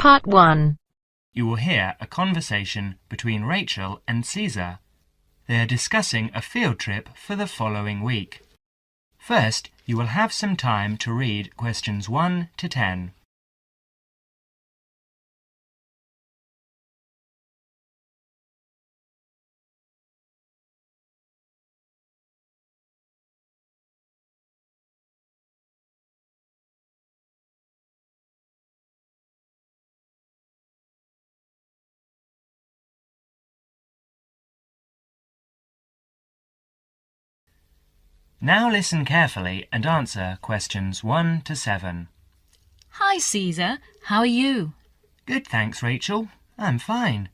Part 1. You will hear a conversation between Rachel and Caesar. They are discussing a field trip for the following week. First, you will have some time to read questions 1 to 10. Now listen carefully and answer questions 1 to 7. Hi, Caesar. How are you? Good, thanks, Rachel. I'm fine.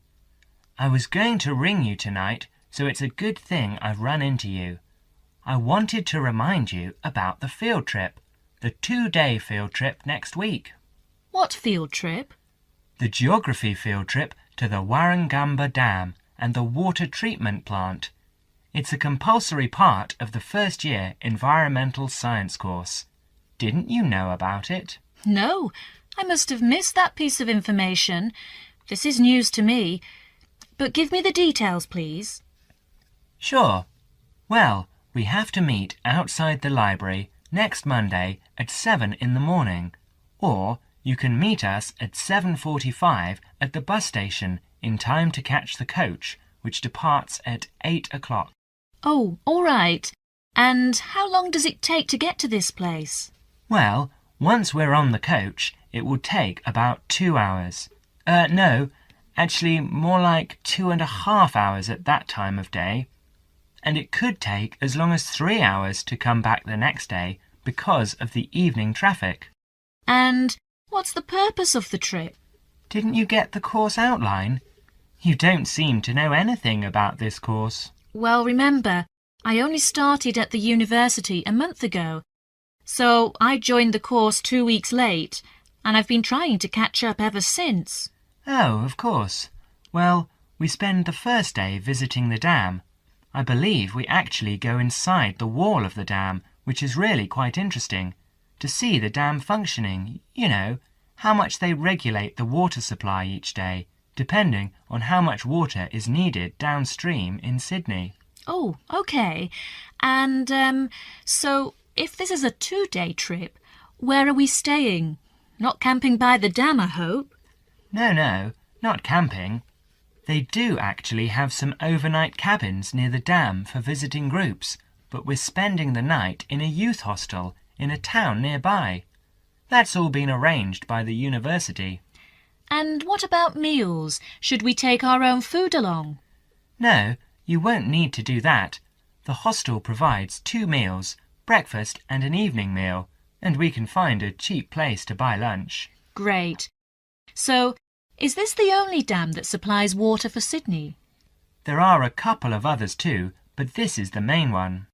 I was going to ring you tonight, so it's a good thing I've run into you. I wanted to remind you about the field trip, the 2-day field trip next week. What field trip? The geography field trip to the Warragamba Dam and the water treatment plant. It's a compulsory part of the first year environmental science course. Didn't you know about it? No, I must have missed that piece of information. This is news to me. But give me the details, please. Sure. Well, we have to meet outside the library next Monday at 7 in the morning, or you can meet us at 7:45 at the bus station in time to catch the coach, which departs at 8 o'clock. Oh, all right. And how long does it take to get to this place? Well, once we're on the coach, it will take about 2 hours. No, actually more like 2.5 hours at that time of day. And it could take as long as 3 hours to come back the next day because of the evening traffic. And what's the purpose of the trip? Didn't you get the course outline? You don't seem to know anything about this course. Well, remember, I only started at the university a month ago, so I joined the course 2 weeks late, and I've been trying to catch up ever since. Oh, of course. Well, we spend the first day visiting the dam. I believe we actually go inside the wall of the dam, which is really quite interesting, to see the dam functioning, how much they regulate the water supply each day, depending on how much water is needed downstream in Sydney. Oh, okay. And, so if this is a 2-day trip, where are we staying? Not camping by the dam, I hope? No, not camping. They do actually have some overnight cabins near the dam for visiting groups, but we're spending the night in a youth hostel in a town nearby. That's all been arranged by the university. And what about meals? Should we take our own food along? No, you won't need to do that. The hostel provides 2 meals, breakfast and an evening meal, and we can find a cheap place to buy lunch. Great. So, is this the only dam that supplies water for Sydney? There are a couple of others too, but this is the main one.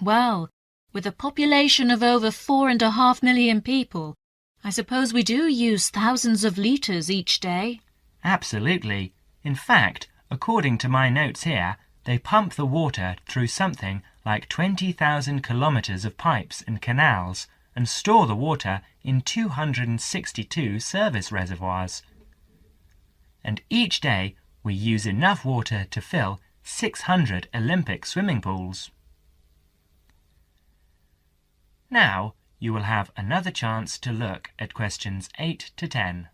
Well, with a population of over 4.5 million people, I suppose we do use thousands of litres each day. Absolutely. In fact, according to my notes here, they pump the water through something like 20,000 kilometres of pipes and canals and store the water in 262 service reservoirs. And each day we use enough water to fill 600 Olympic swimming pools. Now, you will have another chance to look at questions 8 to 10.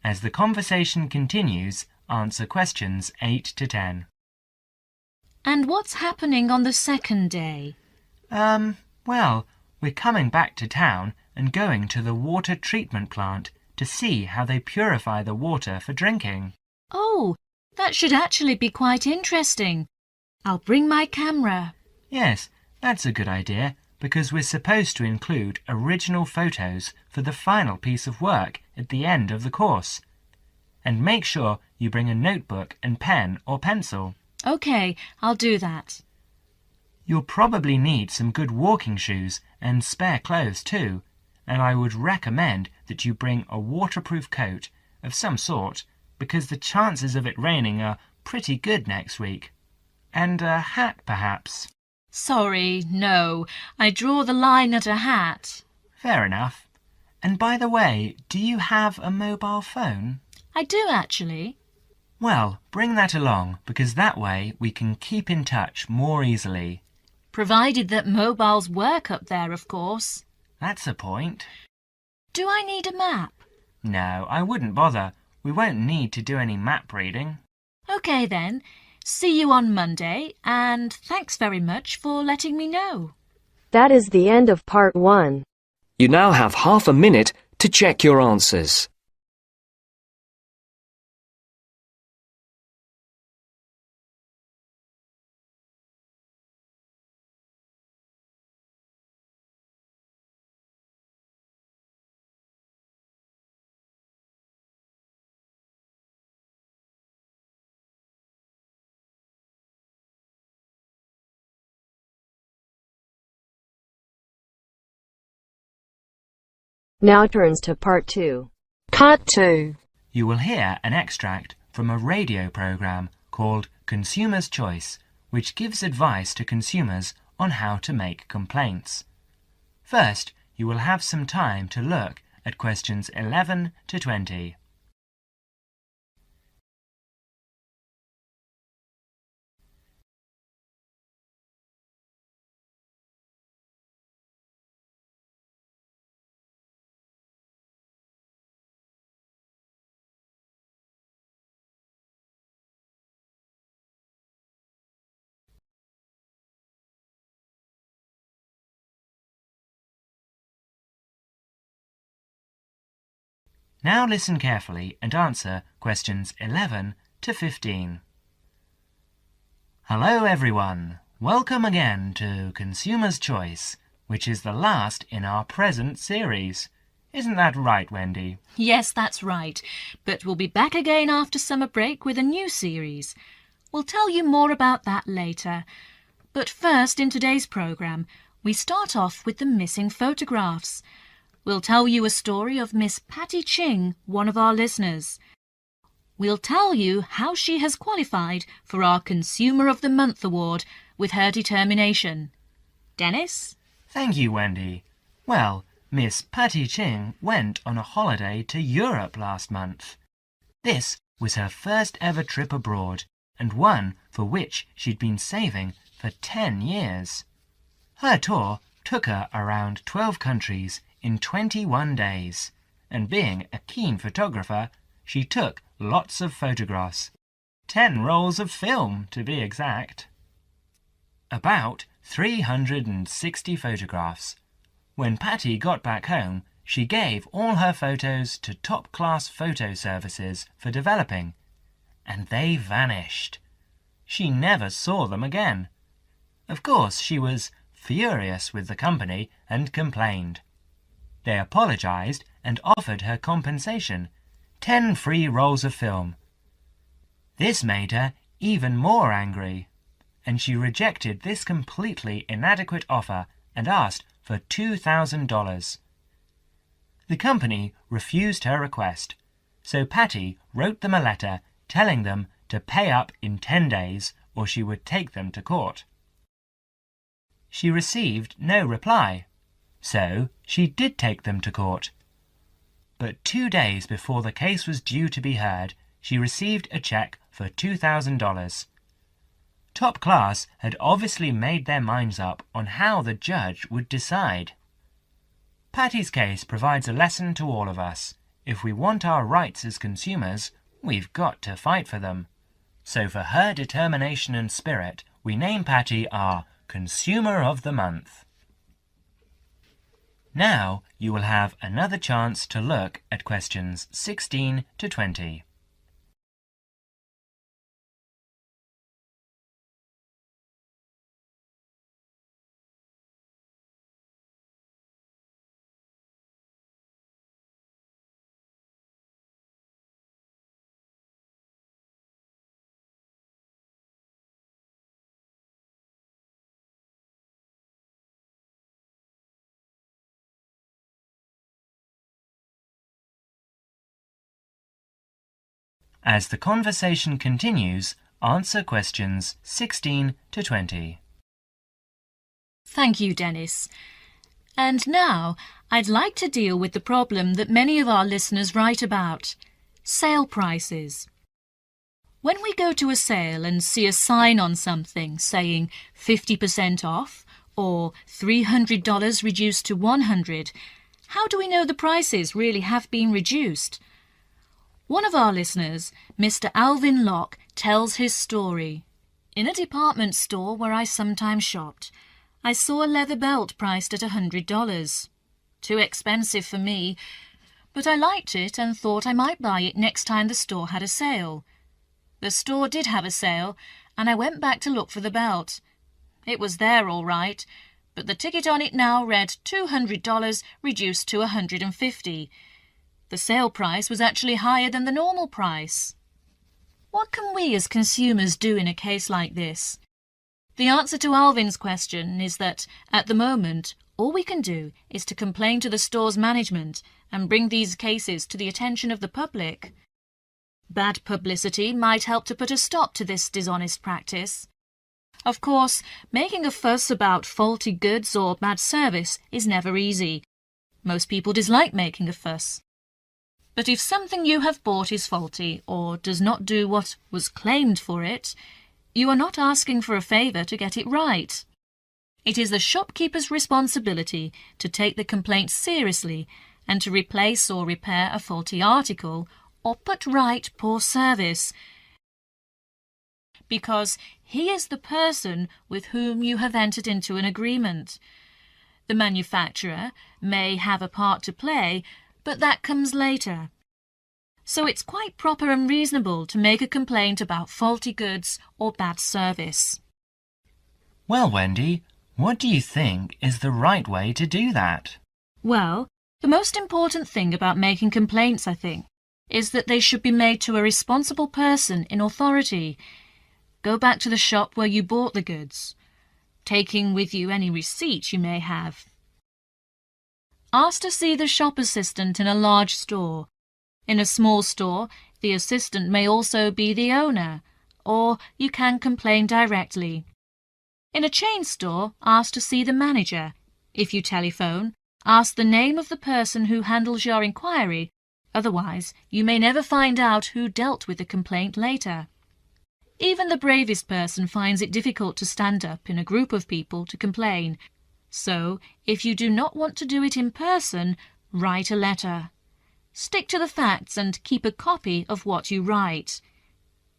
As the conversation continues, answer questions 8 to 10. And what's happening on the second day? Well, we're coming back to town and going to the water treatment plant to see how they purify the water for drinking. Oh, that should actually be quite interesting. I'll bring my camera. Yes, that's a good idea, because we're supposed to include original photos for the final piece of work at the end of the course. And make sure you bring a notebook and pen or pencil. OK, I'll do that. You'll probably need some good walking shoes and spare clothes too, and I would recommend that you bring a waterproof coat of some sort because the chances of it raining are pretty good next week. And a hat, perhaps. Sorry, no. I draw the line at a hat. Fair enough. And by the way, do you have a mobile phone? I do, actually. Well, bring that along because that way we can keep in touch more easily. Provided that mobiles work up there, of course. That's a point. Do I need a map? No, I wouldn't bother. We won't need to do any map reading. OK then. See you on Monday, and thanks very much for letting me know. That is the end of part 1. You now have half a minute to check your answers. Now turns to part 2. Part 2. You will hear an extract from a radio program called Consumer's Choice, which gives advice to consumers on how to make complaints. First, you will have some time to look at questions 11 to 20. Now listen carefully and answer questions 11 to 15. Hello everyone! Welcome again to Consumer's Choice, which is the last in our present series. Isn't that right, Wendy? Yes, that's right. But we'll be back again after summer break with a new series. We'll tell you more about that later. But first, in today's programme, we start off with the missing photographs. We'll tell you a story of Miss Patty Ching, one of our listeners. We'll tell you how she has qualified for our Consumer of the Month award with her determination. Dennis? Thank you, Wendy. Well, Miss Patty Ching went on a holiday to Europe last month. This was her first ever trip abroad, and one for which she'd been saving for 10 years. Her tour took her around 12 countries in 21 days, and being a keen photographer, she took lots of photographs. 10 rolls of film, to be exact. About 360 photographs. When Patty got back home, she gave all her photos to top-class photo services for developing, and they vanished. She never saw them again. Of course, she was furious with the company and complained. They apologized and offered her compensation, 10 free rolls of film. This made her even more angry, and she rejected this completely inadequate offer and asked for $2,000. The company refused her request, so Patty wrote them a letter telling them to pay up in 10 days or she would take them to court. She received no reply, so she did take them to court. But 2 days before the case was due to be heard, she received a check for $2,000. Top Class had obviously made their minds up on how the judge would decide. Patty's case provides a lesson to all of us. If we want our rights as consumers, we've got to fight for them. So for her determination and spirit, we name Patty our Consumer of the Month. Now you will have another chance to look at questions 16 to 20. As the conversation continues, answer questions 16 to 20. Thank you, Dennis. And now I'd like to deal with the problem that many of our listeners write about: sale prices. When we go to a sale and see a sign on something saying 50% off or $300 reduced to $100, how do we know the prices really have been reduced? One of our listeners, Mr. Alvin Locke, tells his story. In a department store where I sometimes shopped, I saw a leather belt priced at $100. Too expensive for me, but I liked it and thought I might buy it next time the store had a sale. The store did have a sale, and I went back to look for the belt. It was there all right, but the ticket on it now read $200 reduced to $150. The sale price was actually higher than the normal price. What can we as consumers do in a case like this? The answer to Alvin's question is that, at the moment, all we can do is to complain to the store's management and bring these cases to the attention of the public. Bad publicity might help to put a stop to this dishonest practice. Of course, making a fuss about faulty goods or bad service is never easy. Most people dislike making a fuss. But if something you have bought is faulty or does not do what was claimed for it, you are not asking for a favour to get it right. It is the shopkeeper's responsibility to take the complaint seriously and to replace or repair a faulty article or put right poor service, because he is the person with whom you have entered into an agreement. The manufacturer may have a part to play, but that comes later. So it's quite proper and reasonable to make a complaint about faulty goods or bad service. Well, Wendy, what do you think is the right way to do that? Well, the most important thing about making complaints, I think, is that they should be made to a responsible person in authority. Go back to the shop where you bought the goods, taking with you any receipt you may have. Ask to see the shop assistant in a large store. In a small store, the assistant may also be the owner, or you can complain directly. In a chain store, ask to see the manager. If you telephone, ask the name of the person who handles your inquiry. Otherwise, you may never find out who dealt with the complaint later. Even the bravest person finds it difficult to stand up in a group of people to complain. So, if you do not want to do it in person, write a letter. Stick to the facts and keep a copy of what you write.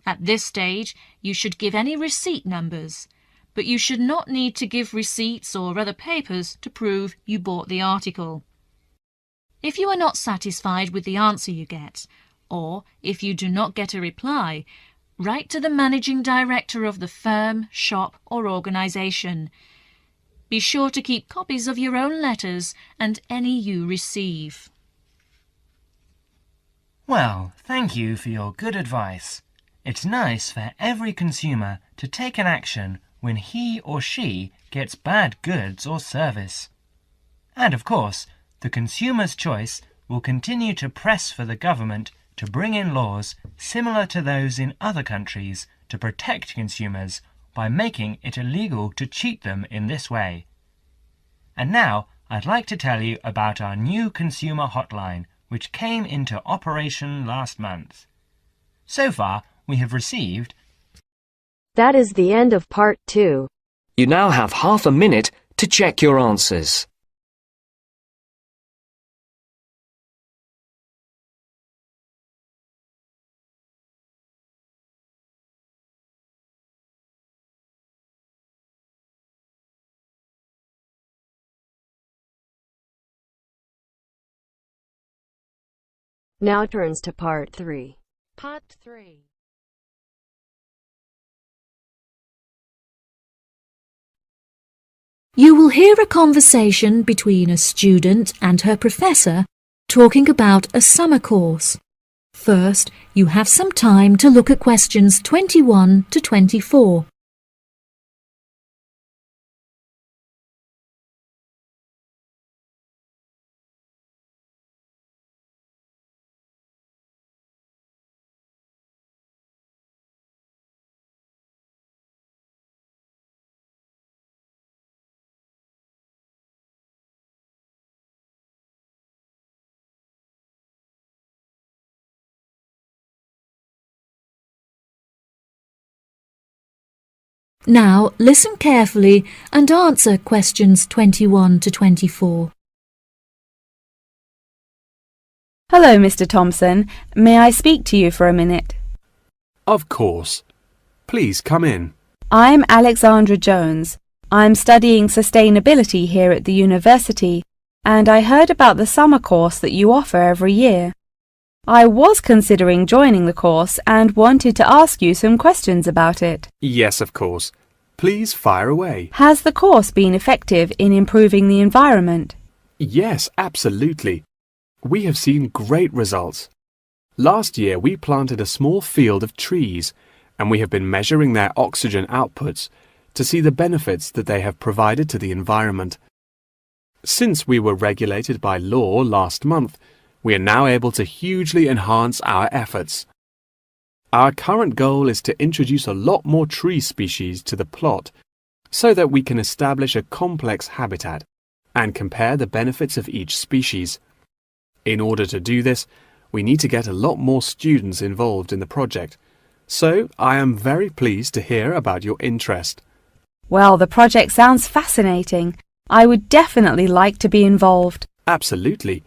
At this stage, you should give any receipt numbers, but you should not need to give receipts or other papers to prove you bought the article. If you are not satisfied with the answer you get, or if you do not get a reply, write to the managing director of the firm, shop, or organisation. Be sure to keep copies of your own letters and any you receive. Well, thank you for your good advice. It's nice for every consumer to take an action when he or she gets bad goods or service. And of course, the consumer's choice will continue to press for the government to bring in laws similar to those in other countries to protect consumers by making it illegal to cheat them in this way. And now I'd like to tell you about our new consumer hotline, which came into operation last month. So far, we have received... That is the end of part 2. You now have half a minute to check your answers. Now turns to part 3. Part 3. You will hear a conversation between a student and her professor talking about a summer course. First, you have some time to look at questions 21 to 24. Now listen carefully and answer questions 21 to 24. Hello, Mr. Thompson. May I speak to you for a minute? Of course. Please come in. I'm Alexandra Jones. I'm studying sustainability here at the university, and I heard about the summer course that you offer every year. I was considering joining the course and wanted to ask you some questions about it. Yes, of course. Please fire away. Has the course been effective in improving the environment? Yes, absolutely. We have seen great results. Last year we planted a small field of trees, and we have been measuring their oxygen outputs to see the benefits that they have provided to the environment. Since we were regulated by law last month, we are now able to hugely enhance our efforts. Our current goal is to introduce a lot more tree species to the plot so that we can establish a complex habitat and compare the benefits of each species. In order to do this, we need to get a lot more students involved in the project. So I am very pleased to hear about your interest. Well, the project sounds fascinating. I would definitely like to be involved. Absolutely.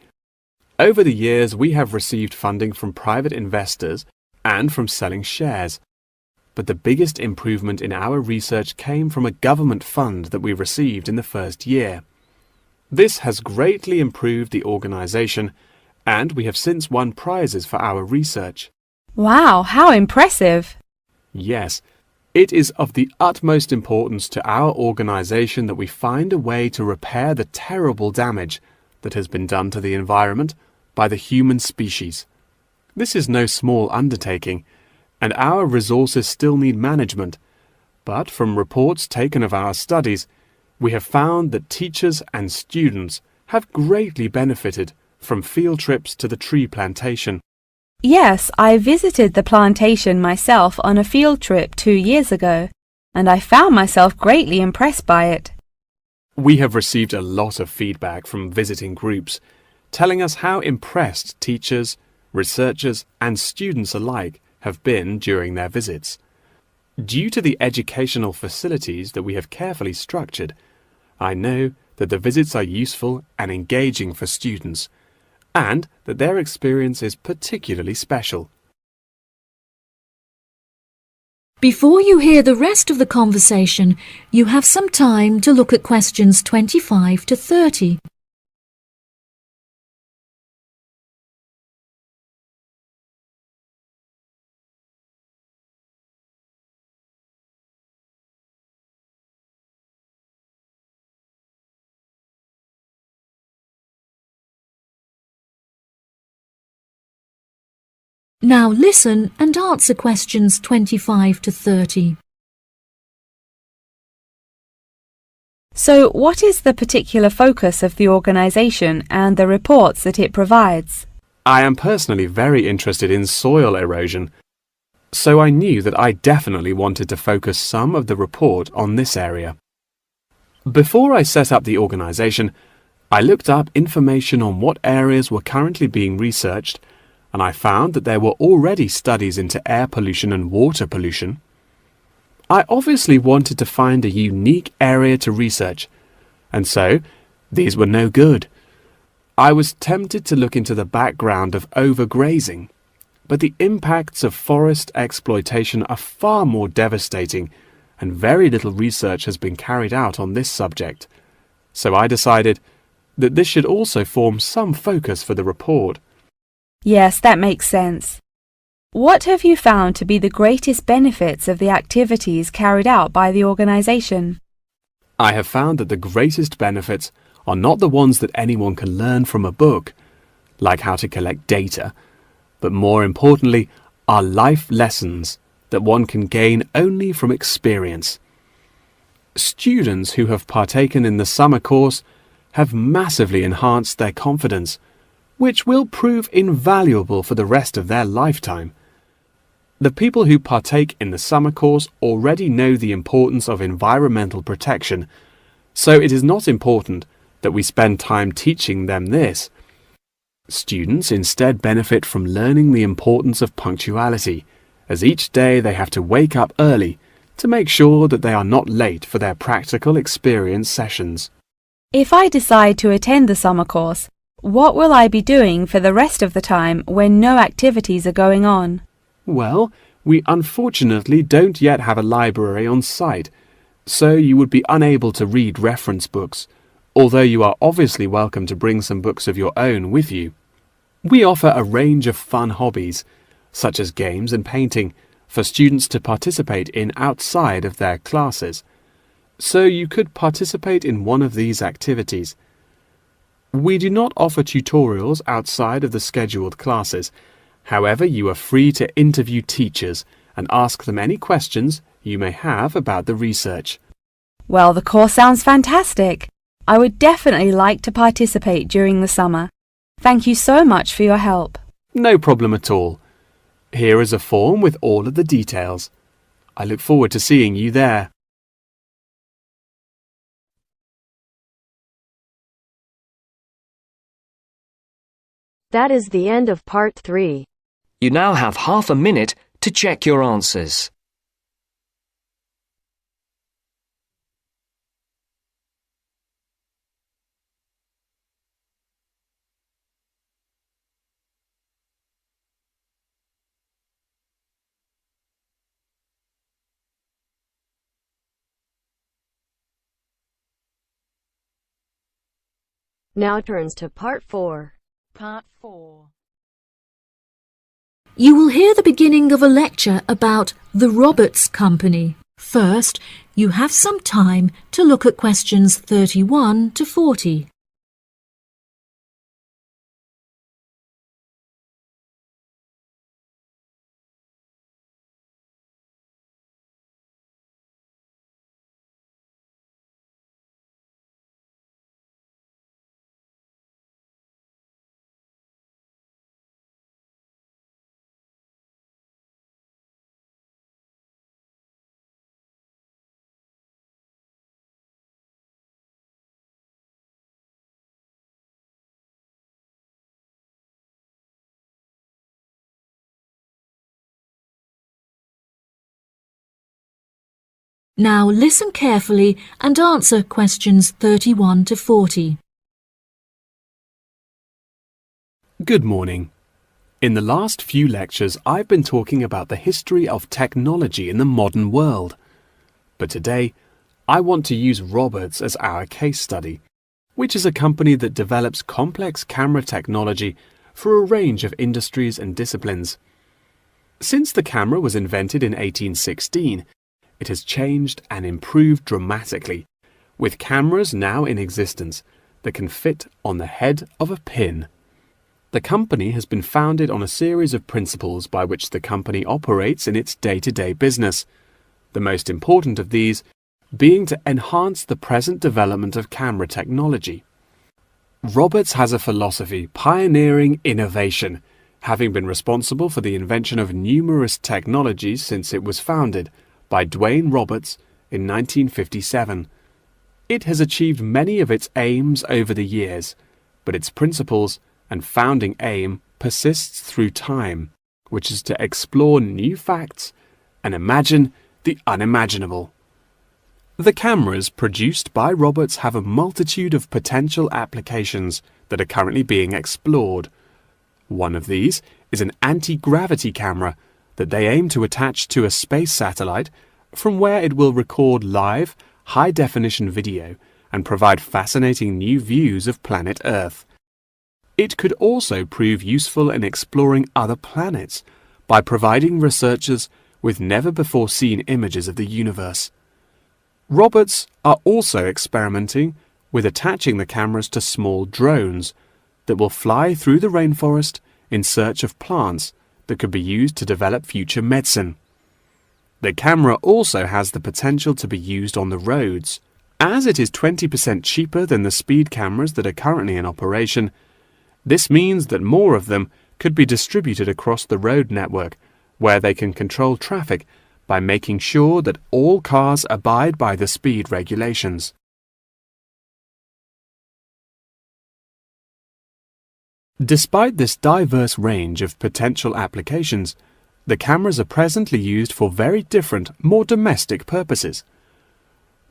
Over the years, we have received funding from private investors and from selling shares. But the biggest improvement in our research came from a government fund that we received in the first year. This has greatly improved the organization, and we have since won prizes for our research. Wow, how impressive! Yes, it is of the utmost importance to our organization that we find a way to repair the terrible damage that has been done to the environment by the human species. This is no small undertaking, and our resources still need management. But from reports taken of our studies, we have found that teachers and students have greatly benefited from field trips to the tree plantation. Yes, I visited the plantation myself on a field trip 2 years ago, and I found myself greatly impressed by it. We have received a lot of feedback from visiting groups, telling us how impressed teachers, researchers, and students alike have been during their visits. Due to the educational facilities that we have carefully structured, I know that the visits are useful and engaging for students, and that their experience is particularly special. Before you hear the rest of the conversation, you have some time to look at questions 25 to 30. Now listen and answer questions 25 to 30. So, what is the particular focus of the organisation and the reports that it provides? I am personally very interested in soil erosion, so I knew that I definitely wanted to focus some of the report on this area. Before I set up the organisation, I looked up information on what areas were currently being researched, and I found that there were already studies into air pollution and water pollution. I obviously wanted to find a unique area to research, and so these were no good. I was tempted to look into the background of overgrazing, but the impacts of forest exploitation are far more devastating, and very little research has been carried out on this subject. So I decided that this should also form some focus for the report. Yes, that makes sense. What have you found to be the greatest benefits of the activities carried out by the organisation? I have found that the greatest benefits are not the ones that anyone can learn from a book, like how to collect data, but more importantly are life lessons that one can gain only from experience. Students who have partaken in the summer course have massively enhanced their confidence, which will prove invaluable for the rest of their lifetime. The people who partake in the summer course already know the importance of environmental protection, so it is not important that we spend time teaching them this. Students instead benefit from learning the importance of punctuality, as each day they have to wake up early to make sure that they are not late for their practical experience sessions. If I decide to attend the summer course, what will I be doing for the rest of the time when no activities are going on? Well, we unfortunately don't yet have a library on site, so you would be unable to read reference books, although you are obviously welcome to bring some books of your own with you. We offer a range of fun hobbies, such as games and painting, for students to participate in outside of their classes, so you could participate in one of these activities. We do not offer tutorials outside of the scheduled classes. However, you are free to interview teachers and ask them any questions you may have about the research. Well, the course sounds fantastic. I would definitely like to participate during the summer. Thank you so much for your help. No problem at all. Here is a form with all of the details. I look forward to seeing you there. That is the end of part 3. You now have half a minute to check your answers. Now turns to part 4. Part 4. You will hear the beginning of a lecture about the Roberts Company. First, you have some time to look at questions 31 to 40. Now listen carefully and answer questions 31 to 40. Good morning. In the last few lectures, I've been talking about the history of technology in the modern world. But today, I want to use Roberts as our case study, which is a company that develops complex camera technology for a range of industries and disciplines. Since the camera was invented in 1816, it has changed and improved dramatically, with cameras now in existence that can fit on the head of a pin. The company has been founded on a series of principles by which the company operates in its day-to-day business, the most important of these being to enhance the present development of camera technology. Roberts has a philosophy pioneering innovation, having been responsible for the invention of numerous technologies since it was founded by Dwayne Roberts in 1957. It has achieved many of its aims over the years, but its principles and founding aim persists through time, which is to explore new facts and imagine the unimaginable. The cameras produced by Roberts have a multitude of potential applications that are currently being explored. One of these is an anti-gravity camera that they aim to attach to a space satellite from where it will record live, high-definition video and provide fascinating new views of planet Earth. It could also prove useful in exploring other planets by providing researchers with never-before-seen images of the universe. Roberts are also experimenting with attaching the cameras to small drones that will fly through the rainforest in search of plants that could be used to develop future medicine. The camera also has the potential to be used on the roads. As it is 20% cheaper than the speed cameras that are currently in operation, this means that more of them could be distributed across the road network, where they can control traffic by making sure that all cars abide by the speed regulations. Despite this diverse range of potential applications, The cameras are presently used for very different, more domestic purposes.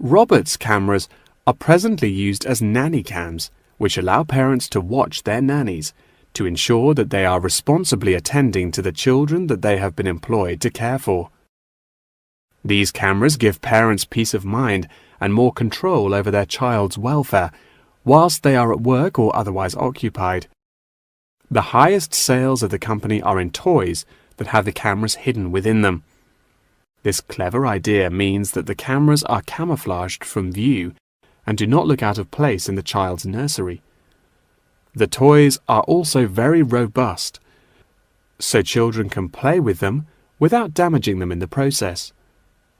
Robert's cameras are presently used as nanny cams, which allow parents to watch their nannies to ensure that they are responsibly attending to the children that they have been employed to care for. These cameras give parents peace of mind and more control over their child's welfare whilst they are at work or otherwise occupied. The highest sales of the company are in toys that have the cameras hidden within them. This clever idea means that the cameras are camouflaged from view and do not look out of place in the child's nursery. The toys are also very robust, so children can play with them without damaging them in the process.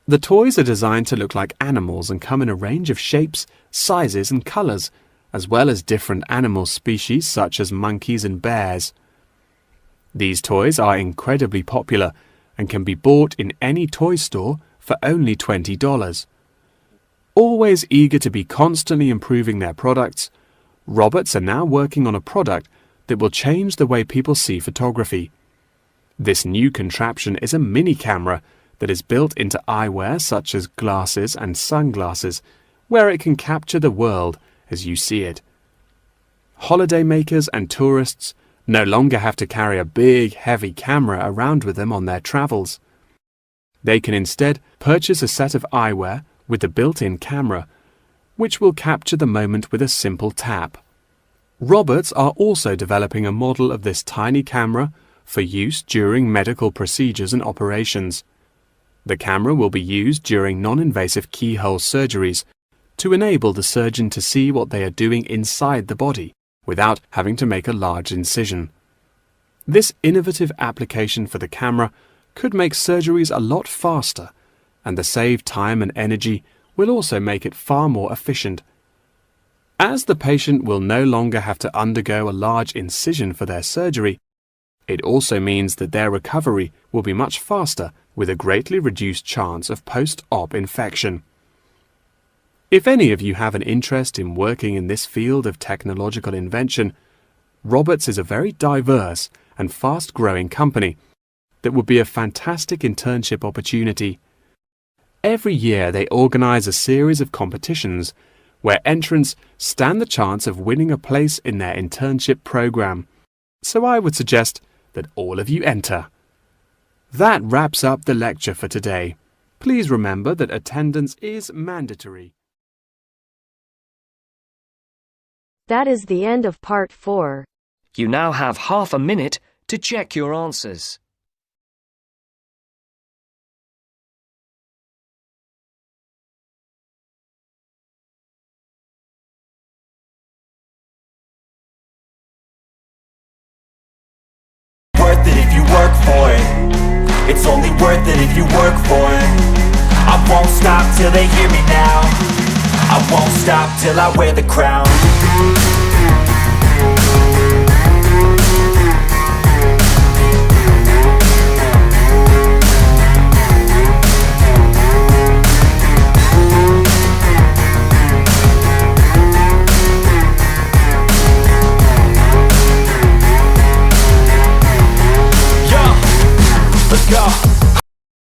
The toys are designed to look like animals and come in a range of shapes, sizes and colours, as well as different animal species such as monkeys and bears. These toys are incredibly popular and can be bought in any toy store for only $20. Always eager to be constantly improving their products, Roberts are now working on a product that will change the way people see photography. This new contraption is a mini camera that is built into eyewear such as glasses and sunglasses, where it can capture the world as you see it. Holidaymakers and tourists no longer have to carry a big, heavy camera around with them on their travels. They can instead purchase a set of eyewear with the built-in camera, which will capture the moment with a simple tap. Roberts are also developing a model of this tiny camera for use during medical procedures and operations. The camera will be used during non-invasive keyhole surgeries to enable the surgeon to see what they are doing inside the body without having to make a large incision. This innovative application for the camera could make surgeries a lot faster, and the saved time and energy will also make it far more efficient. As the patient will no longer have to undergo a large incision for their surgery, it also means that their recovery will be much faster with a greatly reduced chance of post-op infection. If any of you have an interest in working in this field of technological invention, Roberts is a very diverse and fast-growing company that would be a fantastic internship opportunity. Every year they organize a series of competitions where entrants stand the chance of winning a place in their internship program. So I would suggest that all of you enter. That wraps up the lecture for today. Please remember that attendance is mandatory. That is the end of part 4. You now have half a minute to check your answers. Worth it if you work for it. It's only worth it if you work for it. I won't stop till they hear me now. I won't stop till I wear the crown. Let's go.